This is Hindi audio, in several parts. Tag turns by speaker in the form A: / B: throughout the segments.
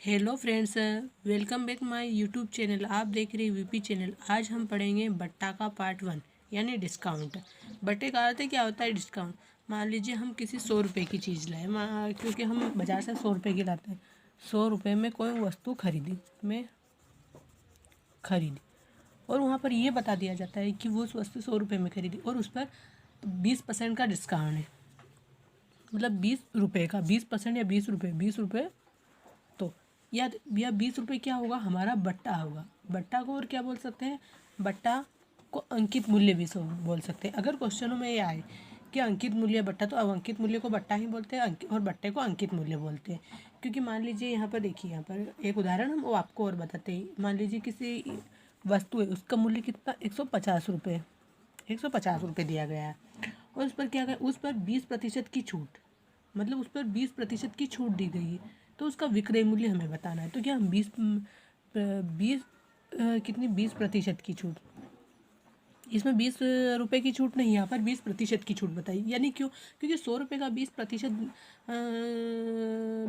A: Hello friends, welcome back my YouTube channel. आप देख रहे हैं वीपी चैनल। आज हम पढ़ेंगे बट्टा का पार्ट 1 यानी डिस्काउंट। बट्टे का अर्थ क्या होता है? डिस्काउंट। मान लीजिए हम किसी 100 रुपये की चीज़ लाए, क्योंकि हम बाज़ार से 100 रुपये की लाते हैं। 100 रुपये में कोई वस्तु खरीदी और वहाँ पर ये बता दिया जाता है कि वो उस वस्तु 100 रुपये में खरीदी और उस पर 20% का डिस्काउंट है। मतलब 20 रुपये का 20% या 20 रुपये 20 रुपये। तो या 20 रुपये क्या होगा? हमारा बट्टा होगा। बट्टा को और क्या बोल सकते हैं? बट्टा को अंकित मूल्य भी बोल सकते हैं। अगर क्वेश्चनों में ये आए कि अंकित मूल्य बट्टा, तो अब अंकित मूल्य को बट्टा ही बोलते हैं और बट्टे को अंकित मूल्य बोलते हैं। क्योंकि मान लीजिए यहाँ पर देखिए, यहाँ पर एक उदाहरण हम वो आपको और बताते हैं। मान लीजिए किसी वस्तु है, उसका मूल्य कितना? 150 रुपये। 150 रुपये दिया गया है और उस पर क्या गया? उस पर 20% की छूट, मतलब उस पर 20% की छूट दी गई है। तो उसका विक्रय मूल्य हमें बताना है। तो क्या हम 20 कितनी 20% की छूट, इसमें 20 रुपये की छूट नहीं, यहाँ पर 20% की छूट बताई। यानी क्यों? क्योंकि 100 रुपये का 20%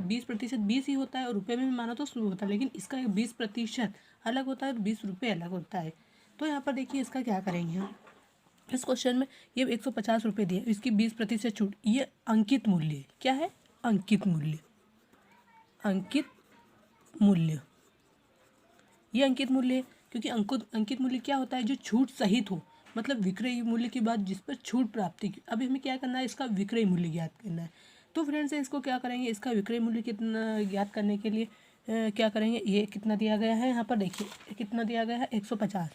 A: 20% 20 ही होता है और रुपये में भी माना तो 100 होता है, लेकिन इसका 20% अलग होता है और 20 रुपये अलग होता है। तो यहाँ पर देखिए इसका क्या करेंगे हम। इस क्वेश्चन में ये 150 रुपये दिए, इसकी 20% छूट, ये अंकित मूल्य क्या है? अंकित मूल्य। अंकित मूल्य, ये अंकित मूल्य है। क्योंकि अंकित मूल्य क्या होता है? जो छूट सहित हो, मतलब विक्रय मूल्य के बाद जिस पर छूट प्राप्ति की। अभी हमें क्या करना है? इसका विक्रय मूल्य ज्ञात करना है। तो फ्रेंड्स इसको क्या करेंगे? इसका विक्रय मूल्य कितना ज्ञात करने के लिए क्या करेंगे? ये कितना दिया गया है यहाँ पर देखिए, कितना दिया गया है? 150।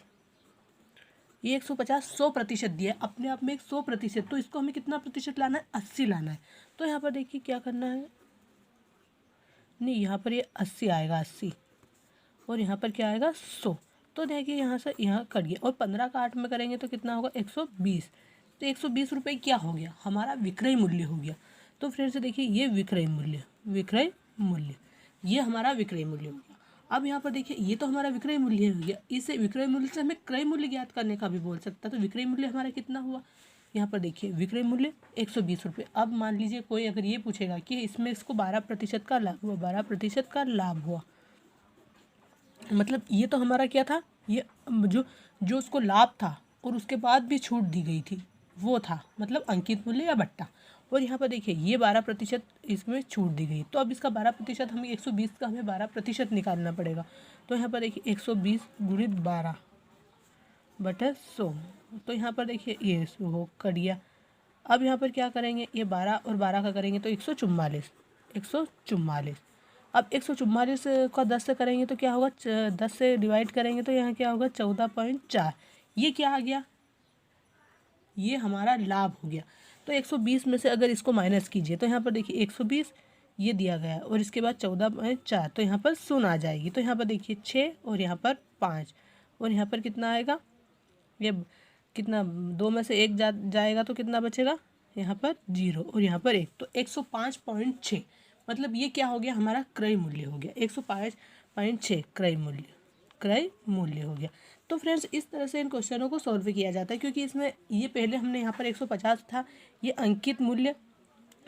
A: ये 150 100% दिया है, अपने आप में एक 100%। तो इसको हमें कितना प्रतिशत लाना है? 80 लाना है। तो यहाँ पर देखिए क्या करना है, नहीं यहाँ पर ये 80 आएगा, 80, और यहाँ पर क्या आएगा? 100। तो देखिए यहाँ से यहाँ कट गया और 15 का 8 में करेंगे तो कितना होगा? 120। तो 120 रुपये क्या हो गया? हमारा विक्रय मूल्य हो गया। तो फिर से देखिए ये विक्रय मूल्य, ये हमारा विक्रय मूल्य हो गया। अब यहाँ पर देखिए ये तो हमारा विक्रय मूल्य हो गया। इसे विक्रय मूल्य से हमें क्रय मूल्य ज्ञात करने का भी बोल सकता है। तो विक्रय मूल्य हमारा कितना हुआ? यहाँ पर देखिए विक्रय मूल्य 120 रुपये। अब मान लीजिए कोई अगर ये पूछेगा कि इसमें इसको 12% का लाभ हुआ, 12% का लाभ हुआ, मतलब ये तो हमारा क्या था? ये जो जो उसको लाभ था और उसके बाद भी छूट दी गई थी, वो था मतलब अंकित मूल्य या बट्टा। और यहाँ पर देखिए ये 12% इसमें छूट दी गई। तो अब इसका 12% हमें 120 का हमें 12% निकालना पड़ेगा। तो यहाँ पर देखिए 120 गुणित 12 बटे 100। तो यहाँ पर देखिए ये हो कर दिया। अब यहाँ पर क्या करेंगे? ये 12 और 12 का करेंगे तो 144। 144। अब 144 का 10 से करेंगे तो क्या होगा? 10 से डिवाइड करेंगे तो यहाँ क्या होगा? 14.4। ये क्या आ गया? ये हमारा लाभ हो गया। तो 120 में से अगर इसको माइनस कीजिए तो यहाँ पर देखिए 120 ये दिया गया है और इसके बाद 14.4, तो यहाँ पर शून्य आ जाएगी। तो यहाँ पर देखिए 6 और यहाँ पर 5 और यहाँ पर कितना आएगा? ये कितना? 2 में से 1 जाएगा तो कितना बचेगा? यहाँ पर 0 और यहाँ पर 1, तो 105.6। मतलब ये क्या हो गया? हमारा क्रय मूल्य हो गया। 105.6 क्रय मूल्य हो गया। तो फ्रेंड्स इस तरह से इन क्वेश्चनों को सॉल्व किया जाता है, क्योंकि इसमें ये पहले हमने यहाँ पर 150 था, ये अंकित मूल्य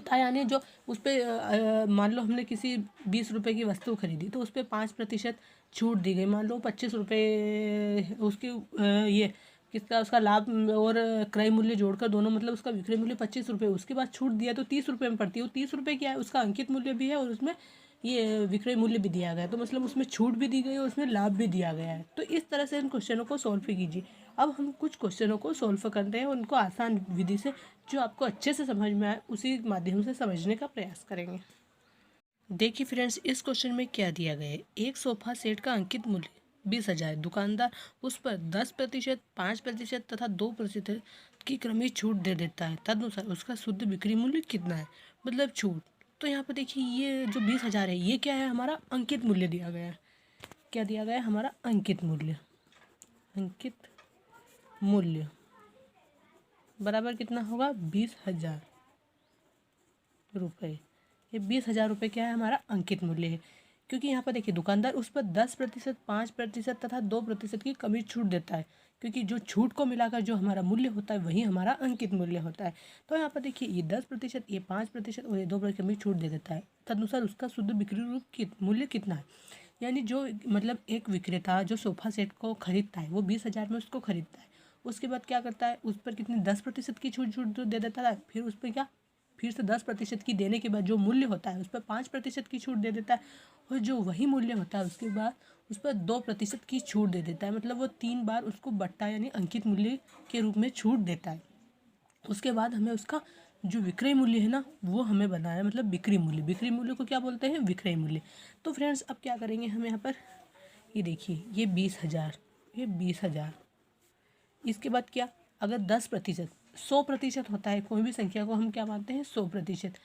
A: था, यानी जो उस पर मान लो हमने किसी 20 रुपये की वस्तु खरीदी तो उस पर 5% छूट दी गई। मान लो 25 रुपये उसकी ये किसका उसका लाभ और क्रय मूल्य जोड़कर दोनों, मतलब उसका विक्रय मूल्य 25 रुपये, उसके बाद छूट दिया तो 30 रुपये में पड़ती है। वो 30 रुपये क्या है? उसका अंकित मूल्य भी है और उसमें ये विक्रय मूल्य भी दिया गया है। तो मतलब उसमें छूट भी दी गई और उसमें लाभ भी दिया गया है। तो इस तरह से इन क्वेश्चनों को सॉल्व कीजिए। अब हम कुछ क्वेश्चनों को सॉल्व करते हैं, उनको आसान विधि से, जो आपको अच्छे से समझ में आए उसी माध्यम से समझने का प्रयास करेंगे। देखिए फ्रेंड्स इस क्वेश्चन में क्या दिया गया है? एक सोफा सेट का अंकित मूल्य 20,000। दुकानदार उस पर 10%, 5% तथा 2% की क्रमिक छूट दे देता है। तदनुसार उसका शुद्ध बिक्री मूल्य कितना है? मतलब छूट। तो यहाँ पर देखिए ये जो 20,000 है ये क्या है? हमारा अंकित मूल्य दिया गया है। क्या दिया गया है? हमारा अंकित मूल्य। अंकित मूल्य बराबर कितना होगा? 20,000 रुपये। ये 20,000 रुपये क्या है? हमारा अंकित मूल्य है। क्योंकि यहाँ पर देखिए दुकानदार उस पर 10%, 5% तथा 2% की कमी छूट देता है। क्योंकि जो छूट को मिलाकर जो हमारा मूल्य होता है वही हमारा अंकित मूल्य होता है। तो यहाँ पर देखिए ये 10%, ये 5% और ये 2% में छूट दे देता है। तदनुसार उसका शुद्ध बिक्री रूप मूल्य कितना है, यानी जो मतलब एक विक्रेता जो सोफ़ा सेट को खरीदता है वो 20,000 में उसको खरीदता है, उसके बाद क्या करता है उस पर कितनी 10% की छूट दे देता है, फिर उस पर क्या फिर से 10% की देने के बाद जो मूल्य होता है उस पर 5% की छूट दे देता है, और जो वही मूल्य होता है उसके बाद उस पर 2% की छूट दे देता है। मतलब वो 3 बार उसको बट्टा यानी अंकित मूल्य के रूप में छूट देता है। उसके बाद हमें उसका जो विक्रय मूल्य है ना वो हमें बनाना है, मतलब बिक्री मूल्य को क्या बोलते हैं, विक्रय मूल्य। तो फ्रेंड्स अब क्या करेंगे हम यहाँ पर, ये देखिए ये 20,000, इसके बाद क्या, अगर 10%, 100% होता है कोई भी संख्या को हम क्या मानते हैं, 100%।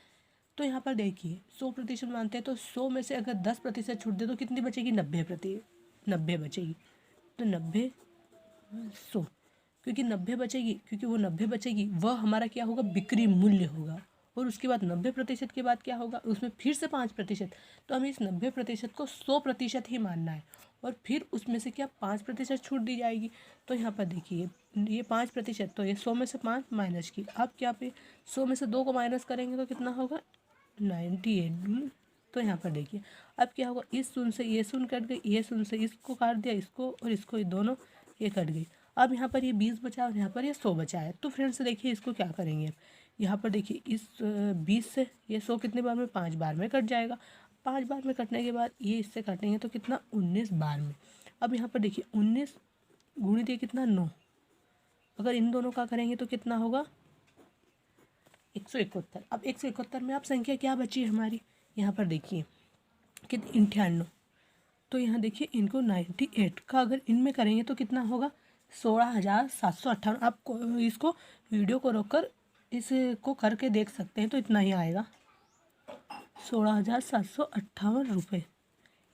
A: तो यहाँ पर देखिए 100% मानते हैं, तो 100 में से अगर 10% छूट दे तो कितनी बचेगी, 90 बचेगी। तो 90 100, क्योंकि 90 बचेगी, क्योंकि वो 90 बचेगी वह हमारा क्या होगा, बिक्री मूल्य होगा। और उसके बाद 90% के बाद क्या होगा, उसमें फिर से 5%। तो हमें इस 90% को 100% ही मानना है, और फिर उसमें से क्या 5% छूट दी जाएगी। तो यहाँ पर देखिए ये 5%, तो ये 100 में से 5 माइनस की, अब क्या पे 100 में से 2 को माइनस करेंगे तो कितना होगा, 98। तो यहाँ पर देखिए अब क्या होगा, इस शून्य से ये शून्य कट गई, ये शून्य से इसको काट दिया, इसको और इसको, ये दोनों ये कट गई। अब यहाँ पर ये 20 बचा और यहाँ पर ये 100 बचा है। तो फ्रेंड्स देखिए इसको क्या करेंगे, अब यहाँ पर देखिए इस 20 से ये 100 कितने बार में, 5 बार में कट जाएगा। 5 बार में कटने के बाद ये इससे काटेंगे तो कितना, 19 बार में। अब यहाँ पर देखिए 19 गुणित ये कितना, 9, अगर इन दोनों का करेंगे तो कितना होगा, 171। अब 171 में अब संख्या क्या बची है हमारी, यहाँ पर देखिए कितनी, 98। तो यहाँ देखिए इनको 98 का अगर इनमें करेंगे तो कितना होगा, 16,758। आप इसको वीडियो को रोककर इसको करके देख सकते हैं, तो इतना ही आएगा, 16,758 रुपये।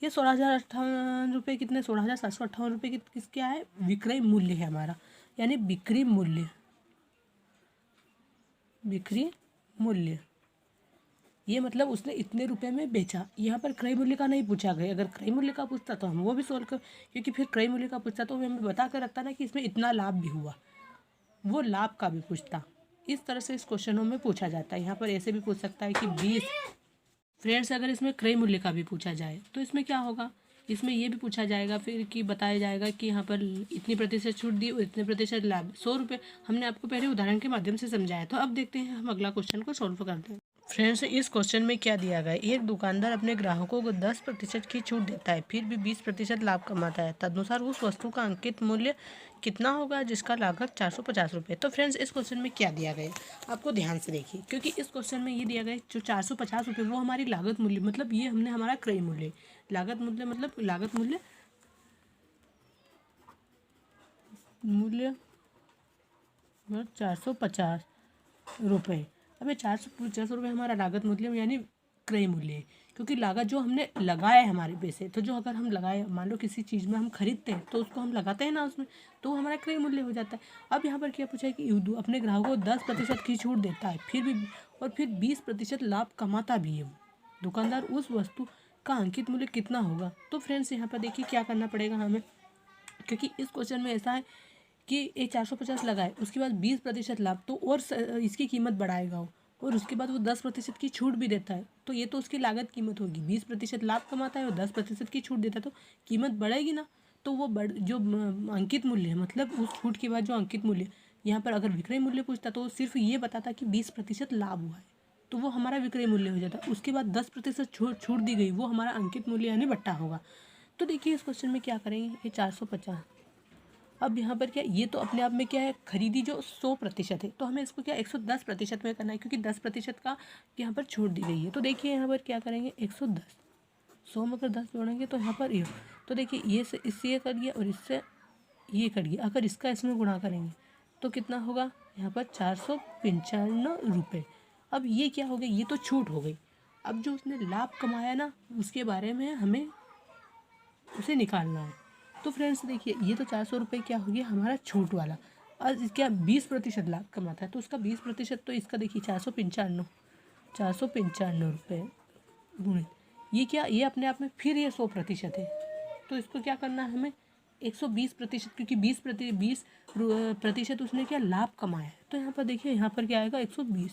A: ये 16,058 रुपये कितने, 16,758 रुपये किस क्या है, विक्रय मूल्य है हमारा, यानी बिक्री मूल्य। ये मतलब उसने इतने रुपए में बेचा। यहाँ पर क्रय मूल्य का नहीं पूछा गया, अगर क्रय मूल्य का पूछता तो हम वो भी सोल्व कर, क्योंकि फिर क्रय मूल्य का पूछता तो हमें बता कर रखता ना कि इसमें इतना लाभ भी हुआ, वो लाभ का भी पूछता। इस तरह से इस क्वेश्चनों में पूछा जाता है। यहाँ पर ऐसे भी पूछ सकता है कि 20। फ्रेंड्स अगर इसमें क्रय मूल्य का भी पूछा जाए तो इसमें क्या होगा, इसमें ये भी पूछा जाएगा फिर कि बताया जाएगा कि यहाँ पर इतनी प्रतिशत छूट दी और इतने प्रतिशत लाभ, 100 रुपये हमने आपको पहले उदाहरण के माध्यम से समझाया। तो अब देखते हैं हम अगला क्वेश्चन को सॉल्व करते हैं। फ्रेंड्स इस क्वेश्चन में क्या दिया गया है, एक दुकानदार अपने ग्राहकों को 10% की छूट देता है, फिर भी 20% लाभ कमाता है। तदनुसार उस वस्तु का अंकित मूल्य कितना होगा जिसका लागत 450 रुपये। तो फ्रेंड्स इस क्वेश्चन में क्या दिया गया है, आपको ध्यान से देखिए, क्योंकि इस क्वेश्चन में ये दिया गया है जो 450 रुपये वो हमारी लागत मूल्य, मतलब ये हमने हमारा क्रय मूल्य, लागत मूल्य मतलब लागत मूल्य 450 रुपये। अब ये 450 रुपये हमारा लागत मूल्य यानी क्रय मूल्य है, क्योंकि लागत जो हमने लगाया है हमारे पैसे, तो जो अगर हम लगाए, मान लो किसी चीज़ में हम खरीदते हैं तो उसको हम लगाते हैं ना उसमें, तो वो हमारा क्रय मूल्य हो जाता है। अब यहाँ पर क्या पूछा है कि अपने ग्राहकों को 10% की छूट देता है, फिर 20% लाभ कमाता भी है वो दुकानदार, उस वस्तु का अंकित मूल्य कितना होगा। तो फ्रेंड्स यहाँ पर देखिए क्या करना पड़ेगा हमें, क्योंकि इस क्वेश्चन में ऐसा है कि ये 450 लगाए, उसके बाद 20% लाभ, तो और इसकी कीमत बढ़ाएगा वो, और उसके बाद वो 10% की छूट भी देता है, तो ये तो उसकी लागत कीमत होगी। 20% लाभ कमाता है और 10% की छूट देता है, तो कीमत बढ़ेगी ना। तो वो जो अंकित मूल्य है, मतलब उस छूट के बाद जो अंकित मूल्य, यहाँ पर अगर विक्रय मूल्य पूछता तो सिर्फ ये बताता कि 20% लाभ हुआ है, तो वो हमारा विक्रय मूल्य हो जाता। उसके बाद 10% छूट दी गई, वो हमारा अंकित मूल्य यानी बट्टा होगा। तो देखिए इस क्वेश्चन में क्या करेंगे, ये 450। अब यहाँ पर क्या, ये तो अपने आप में क्या है, खरीदी जो 100% है, तो हमें इसको क्या 110% में करना है, क्योंकि 10% का यहाँ पर छूट दी गई है। तो देखिए यहाँ पर क्या करेंगे, 110, 100 में अगर 10 जोड़ेंगे तो यहाँ पर ये, तो देखिए ये से इससे ये कट गया और इससे ये कट गया, अगर इसका इसमें गुणा करेंगे तो कितना होगा, यहाँ पर 495 रुपये। अब ये क्या हो गया, ये तो छूट हो गई। अब जो उसने लाभ कमाया ना, उसके बारे में हमें उसे निकालना है। तो फ्रेंड्स देखिए ये तो 400 रुपये क्या हो गया हमारा छूट वाला, और क्या 20% लाभ कमाता है, तो उसका 20%, तो इसका देखिए 495 रुपये गुणित ये क्या, ये अपने आप में फिर ये 100% है, तो इसको क्या करना है हमें 120%, क्योंकि 20% उसने क्या लाभ कमाया है। तो यहाँ पर देखिए, यहाँ पर क्या आएगा 120,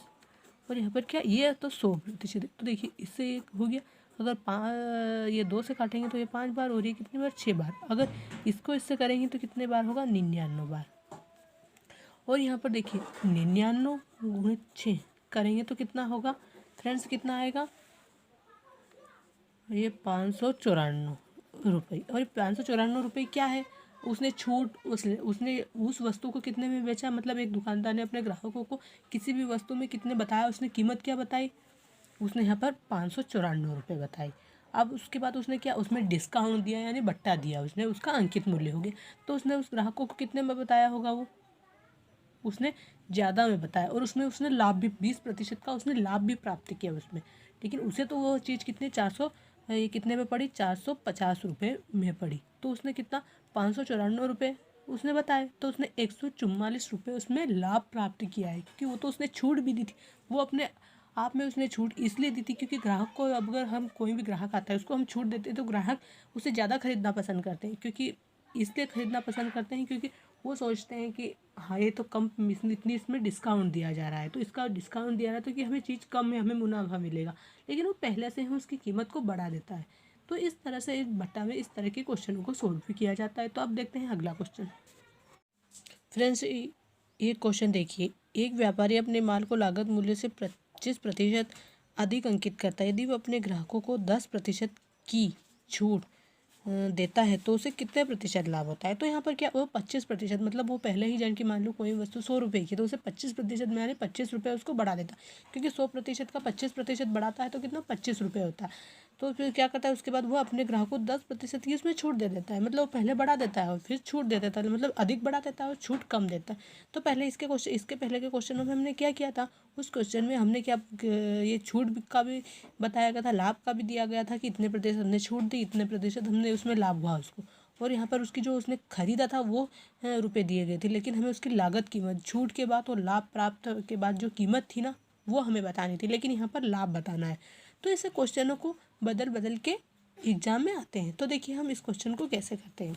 A: और यहाँ पर क्या, ये तो 100%। तो देखिए इससे एक हो गया, अगर ये 2 से काटेंगे तो ये 5 बार, और ये कितनी बार, 6 बार। अगर इसको इससे करेंगे तो कितने बार होगा, 99 बार। और यहाँ पर देखिए 99 गुणित 6 करेंगे तो कितना होगा फ्रेंड्स, कितना आएगा, ये 594 रुपये। और 594 रुपये क्या है, उसने छूट, उसने उस वस्तु को कितने में बेचा, मतलब एक दुकानदार ने अपने ग्राहकों को किसी भी वस्तु में कितने बताया, उसने कीमत क्या बताई, उसने यहाँ पर 594 रुपये बताई। अब उसके बाद उसने क्या, उसमें डिस्काउंट दिया, यानी बट्टा दिया उसने, उसका अंकित मूल्य हो गया। तो उसने उस ग्राहकों को कितने में बताया होगा, वो उसने ज़्यादा में बताया, और उसमें उसने लाभ भी 20% का उसने लाभ भी प्राप्त किया उसमें। लेकिन उसे तो वो चीज़ कितने, 400, ये कितने में पड़ी, 450 रुपये में पड़ी। तो उसने कितना, 594 रुपये उसने बताए, तो उसने 144 रुपये उसमें लाभ प्राप्त किया है, क्योंकि वो तो उसने छूट भी दी थी। वो अपने आप में उसने छूट इसलिए दी थी क्योंकि ग्राहक को, अब अगर हम कोई भी ग्राहक आता है उसको हम छूट देते हैं तो ग्राहक उसे ज़्यादा खरीदना पसंद करते हैं, क्योंकि इसलिए खरीदना पसंद करते हैं क्योंकि वो सोचते हैं कि हाँ ये तो कम, इतनी इसमें डिस्काउंट दिया जा रहा है, तो इसका डिस्काउंट दिया रहा है तो कि हमें चीज़ कम में हमें मुनाफा मिलेगा। लेकिन वो पहले से ही उसकी कीमत को बढ़ा देता है। तो इस तरह से इस बट्टा में इस तरह के क्वेश्चनों को सोल्व भी किया जाता है। तो अब देखते हैं अगला क्वेश्चन। फ्रेंड्स ये क्वेश्चन देखिए, एक व्यापारी अपने माल को लागत मूल्य से 25% अधिक अंकित करता है। यदि वो अपने ग्राहकों को 10% की छूट देता है तो उसे कितने प्रतिशत लाभ होता है। तो यहाँ पर क्या, वो 25%, मतलब वो पहले ही जान कि मान लो कोई वस्तु 100 रुपये की, तो उसे 25% में यानी 25 रुपये उसको बढ़ा देता है, क्योंकि 100% का 25% बढ़ाता है तो कितना, 25 रुपये होता है। तो फिर क्या करता है, उसके बाद वो अपने ग्राहक को 10% की उसमें छूट दे देता है, मतलब वो पहले बढ़ा देता है और फिर छूट दे देता है, मतलब अधिक बढ़ा देता है और छूट कम देता है। तो पहले इसके पहले के क्वेश्चनों में हमने क्या किया था, उस क्वेश्चन में हमने क्या, ये छूट का भी बताया गया था, लाभ का भी दिया गया था कि इतने प्रतिशत हमने छूट दी, इतने प्रतिशत हमने उसमें लाभ हुआ उसको। और यहाँ पर उसकी जो उसने खरीदा था वो रुपए दिए गए थे, लेकिन हमें उसकी लागत कीमत, छूट के बाद और लाभ प्राप्त के बाद जो कीमत थी ना वो हमें बतानी थी, लेकिन यहाँ पर लाभ बताना है। तो ऐसे क्वेश्चनों को बदल बदल के एग्जाम में आते हैं। तो देखिए हम इस क्वेश्चन को कैसे करते हैं।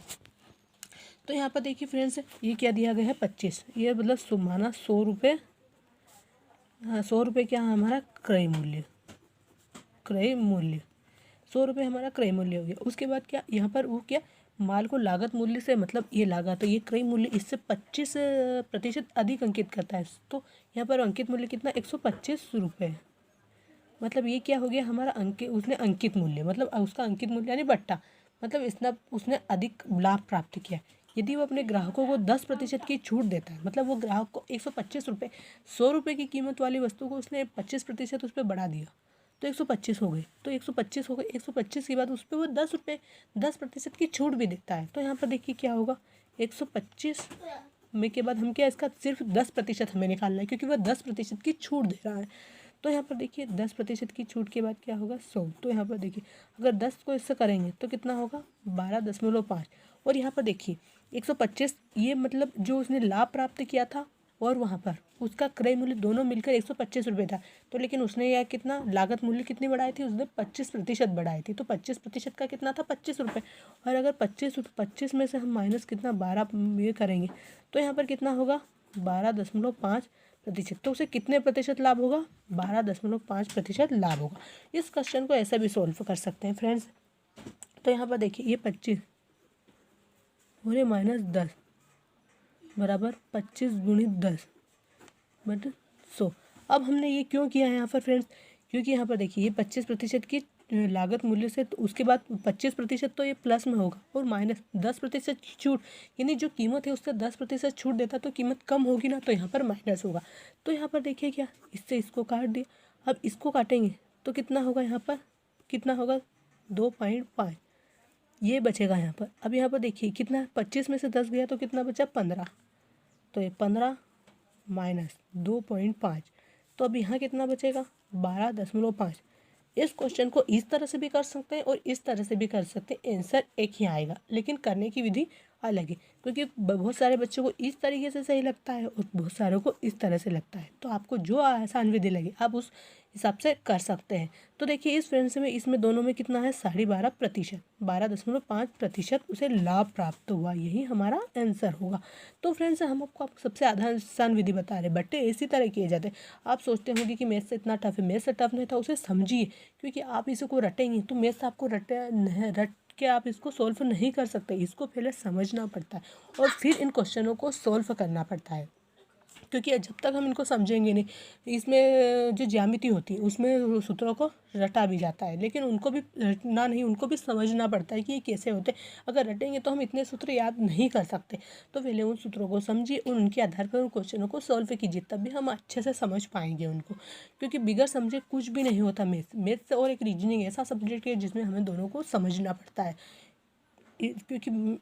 A: तो यहाँ पर देखिए फ्रेंड्स, ये क्या दिया गया है, 25, ये मतलब सुमाना 100 रुपये, हाँ 100 रुपये क्या हमारा क्रय मूल्य, 100 रुपये हमारा क्रय मूल्य हो गया। उसके बाद क्या, यहाँ पर वो क्या, माल को लागत मूल्य से, मतलब ये लागत तो ये क्रय मूल्य इससे 25% अधिक अंकित करता है। तो यहाँ पर अंकित मूल्य कितना, 125 रुपये, मतलब ये क्या हो गया हमारा उसने अंकित मूल्य, मतलब उसका अंकित मूल्य यानी बट्टा, मतलब इतना उसने अधिक लाभ प्राप्त किया। यदि वो अपने ग्राहकों को 10% की छूट देता है, मतलब वो ग्राहक को 125 रुपये, 100 रुपये की कीमत वाली वस्तु को उसने 25% उस पर बढ़ा दिया, तो 125 हो गए। तो 125 हो गए, 125 के बाद उस पर वो 10% की छूट भी देता है। तो यहाँ पर देखिए क्या होगा, 125 में के बाद हम क्या, इसका सिर्फ 10% हमें निकालना है, क्योंकि वह 10% की छूट दे रहा है। तो यहाँ पर देखिए 10% की छूट के बाद क्या होगा, 100। तो यहाँ पर देखिए अगर 10 को इससे करेंगे तो कितना होगा, 12.5। और यहाँ पर देखिए 125, ये मतलब जो उसने लाभ प्राप्त किया था और वहाँ पर उसका क्रय मूल्य दोनों मिलकर 125 रुपये था। तो लेकिन उसने यह कितना, लागत मूल्य कितनी बढ़ाई थी, उसने 25% बढ़ाई थी। तो 25% का कितना था, 25 रुपये। और अगर 25 में से हम माइनस कितना, 12 ये करेंगे तो यहाँ पर कितना होगा, 12.5%। तो उसे कितने प्रतिशत लाभ होगा, 12.5% लाभ होगा। इस क्वेश्चन को ऐसा भी सोल्व कर सकते हैं फ्रेंड्स। तो यहाँ पर देखिए ये 25 और ये -10 बराबर 25 गुणित 10 बट 100। अब हमने ये क्यों किया है यहाँ पर फ्रेंड्स, क्योंकि यहाँ पर देखिए ये 25% की लागत मूल्य से, तो उसके बाद 25% तो ये प्लस में होगा और -10% छूट, यानी जो कीमत है उससे 10% छूट देता तो कीमत कम होगी ना, तो यहाँ पर माइनस होगा। तो यहाँ पर देखिए क्या, इससे इसको काट दिया। अब इसको काटेंगे तो कितना होगा, यहाँ पर कितना होगा, 2.5 ये बचेगा यहाँ पर। अब यहाँ पर देखिए कितना, 25 में से 10 गया तो कितना बचा, 15। तो ये 15 माइनस 2.5, तो अब यहाँ कितना बचेगा, 12.5। इस क्वेश्चन को इस तरह से भी कर सकते हैं और इस तरह से भी कर सकते हैं, आंसर एक ही आएगा, लेकिन करने की विधि अलग है, क्योंकि बहुत सारे बच्चों को इस तरीके से सही लगता है और बहुत सारों को इस तरह से लगता है। तो आपको जो आसान विधि लगे आप उस हिसाब से कर सकते हैं। तो देखिए इस फ्रेंड्स में इसमें दोनों में कितना है 12.5%, 12.5% उसे लाभ प्राप्त हुआ, यही हमारा आंसर होगा। तो फ्रेंड्स हम आपको सबसे आसान विधि बता रहे, बट्टे इसी तरह किए जाते हैं। आप सोचते होंगे कि मैथ से इतना टफ है, मैथ से टफ नहीं था, उसे समझिए, क्योंकि आप इसी को रटेंगे तो मैथ से आपको रट के आप इसको सोल्व नहीं कर सकते। इसको पहले समझना पड़ता है और फिर इन क्वेश्चनों को सोल्व करना पड़ता है, क्योंकि जब तक हम इनको समझेंगे नहीं, इसमें जो ज्यामिति होती है उसमें सूत्रों को रटा भी जाता है, लेकिन उनको भी रटना नहीं, उनको भी समझना पड़ता है कि ये कैसे होते हैं। अगर रटेंगे तो हम इतने सूत्र याद नहीं कर सकते। तो पहले उन सूत्रों को समझिए और उनके आधार पर उन क्वेश्चनों को सॉल्व कीजिए, तब भी हम अच्छे से समझ पाएंगे उनको, क्योंकि बिगड़ समझे कुछ भी नहीं होता। मैथ्स और एक रीजनिंग ऐसा सब्जेक्ट है जिसमें हमें दोनों को समझना पड़ता है, क्योंकि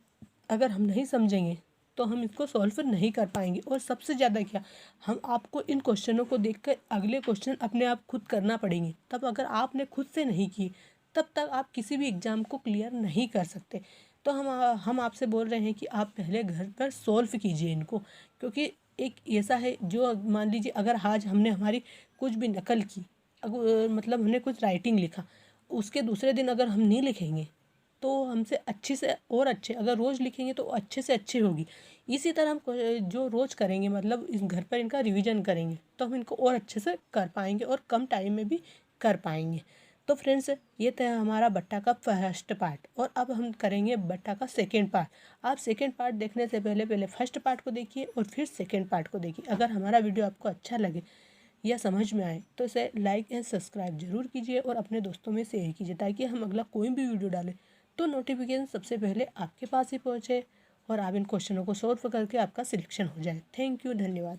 A: अगर हम नहीं समझेंगे तो हम इसको सॉल्व नहीं कर पाएंगे। और सबसे ज़्यादा क्या, हम आपको इन क्वेश्चनों को देखकर अगले क्वेश्चन अपने आप खुद करना पड़ेंगे। तब अगर आपने खुद से नहीं किए तब तक आप किसी भी एग्ज़ाम को क्लियर नहीं कर सकते। तो हम आपसे बोल रहे हैं कि आप पहले घर पर सॉल्व कीजिए इनको, क्योंकि एक ऐसा है जो मान लीजिए अगर आज हमने हमारी कुछ भी नकल की, मतलब हमने कुछ राइटिंग लिखा, उसके दूसरे दिन अगर हम नहीं लिखेंगे तो हमसे अच्छे से और अच्छे, अगर रोज़ लिखेंगे तो अच्छे से अच्छी होगी। इसी तरह हम जो रोज़ करेंगे, मतलब इस घर पर इनका रिवीजन करेंगे तो हम इनको और अच्छे से कर पाएंगे और कम टाइम में भी कर पाएंगे। तो फ्रेंड्स ये था हमारा बट्टा का फर्स्ट पार्ट, और अब हम करेंगे बट्टा का सेकेंड पार्ट। आप सेकेंड पार्ट देखने से पहले पहले फर्स्ट पार्ट को देखिए और फिर सेकेंड पार्ट को देखिए। अगर हमारा वीडियो आपको अच्छा लगे या समझ में आए तो इसे लाइक एंड सब्सक्राइब जरूर कीजिए और अपने दोस्तों में शेयर कीजिए, ताकि हम अगला कोई भी वीडियो डालें तो नोटिफिकेशन सबसे पहले आपके पास ही पहुंचे और आप इन क्वेश्चनों को सॉल्व करके आपका सिलेक्शन हो जाए। थैंक यू, धन्यवाद।